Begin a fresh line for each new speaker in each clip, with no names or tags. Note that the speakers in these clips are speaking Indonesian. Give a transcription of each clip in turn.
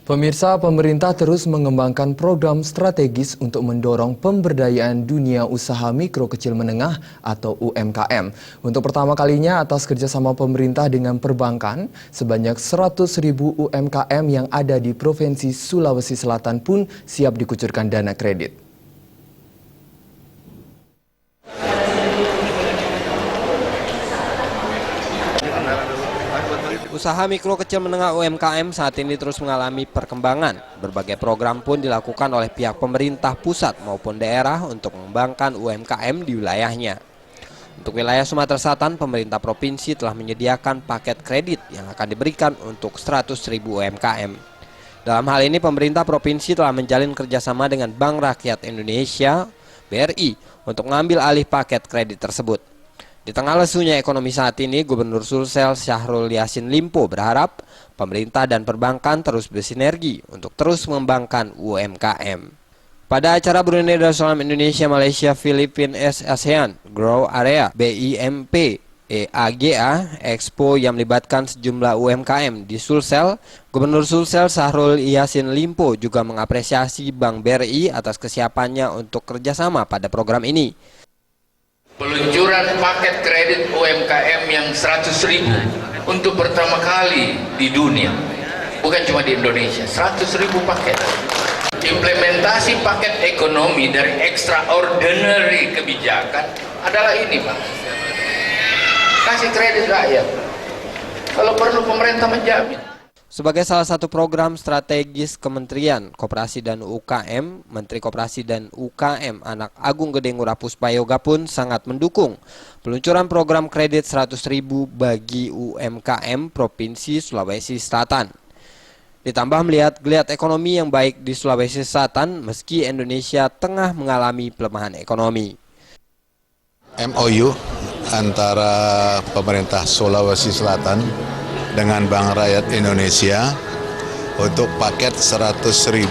Pemirsa, pemerintah terus mengembangkan program strategis untuk mendorong pemberdayaan dunia usaha mikro kecil menengah atau UMKM. Untuk pertama kalinya atas kerjasama pemerintah dengan perbankan, sebanyak 100.000 UMKM yang ada di Provinsi Sulawesi Selatan pun siap dikucurkan dana kredit.
Usaha mikro kecil menengah UMKM saat ini terus mengalami perkembangan. Berbagai program pun dilakukan oleh pihak pemerintah pusat maupun daerah untuk mengembangkan UMKM di wilayahnya. Untuk wilayah Sumatera Selatan, pemerintah provinsi telah menyediakan paket kredit yang akan diberikan untuk 100.000 UMKM. Dalam hal ini, pemerintah provinsi telah menjalin kerjasama dengan Bank Rakyat Indonesia (BRI) untuk mengambil alih paket kredit tersebut. Di tengah lesunya ekonomi saat ini, Gubernur Sulsel Syahrul Yassin Limpo berharap pemerintah dan perbankan terus bersinergi untuk terus mengembangkan UMKM. Pada acara Brunei Darussalam Indonesia Malaysia Philippines ASEAN Grow Area BIMP EAGA Expo yang melibatkan sejumlah UMKM di Sulsel, Gubernur Sulsel Syahrul Yassin Limpo juga mengapresiasi Bank BRI atas kesiapannya untuk kerjasama pada program ini.
Peluncuran paket kredit UMKM yang 100.000 untuk pertama kali di dunia, bukan cuma di Indonesia, 100.000 paket. Implementasi paket ekonomi dari extraordinary kebijakan adalah ini, Pak. Kasih kredit rakyat. Kalau perlu pemerintah menjamin.
Sebagai salah satu program strategis Kementerian Koperasi dan UKM, Menteri Koperasi dan UKM Anak Agung Gede Ngurah Puspayoga pun sangat mendukung peluncuran program kredit 100.000 bagi UMKM Provinsi Sulawesi Selatan. Ditambah melihat geliat ekonomi yang baik di Sulawesi Selatan meski Indonesia tengah mengalami pelemahan ekonomi.
MOU antara pemerintah Sulawesi Selatan dengan Bank Rakyat Indonesia untuk paket 100.000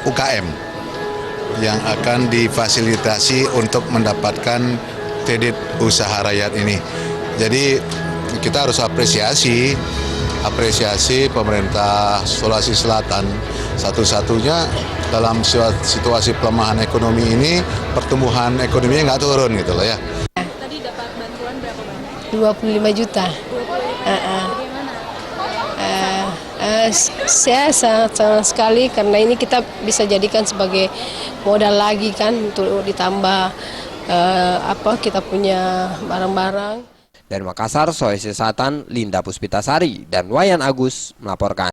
UKM yang akan difasilitasi untuk mendapatkan kredit usaha rakyat ini. Jadi kita harus apresiasi pemerintah Sulawesi Selatan. Satu-satunya dalam situasi pelemahan ekonomi ini, pertumbuhan ekonominya nggak turun gitu loh ya.
Tadi dapat bantuan berapa banyak?
25 juta. Saya sangat sekali karena ini kita bisa jadikan sebagai modal lagi kan untuk ditambah kita punya barang-barang.
Dari Makassar, Sulawesi Selatan, Linda Puspitasari dan Wayan Agus melaporkan.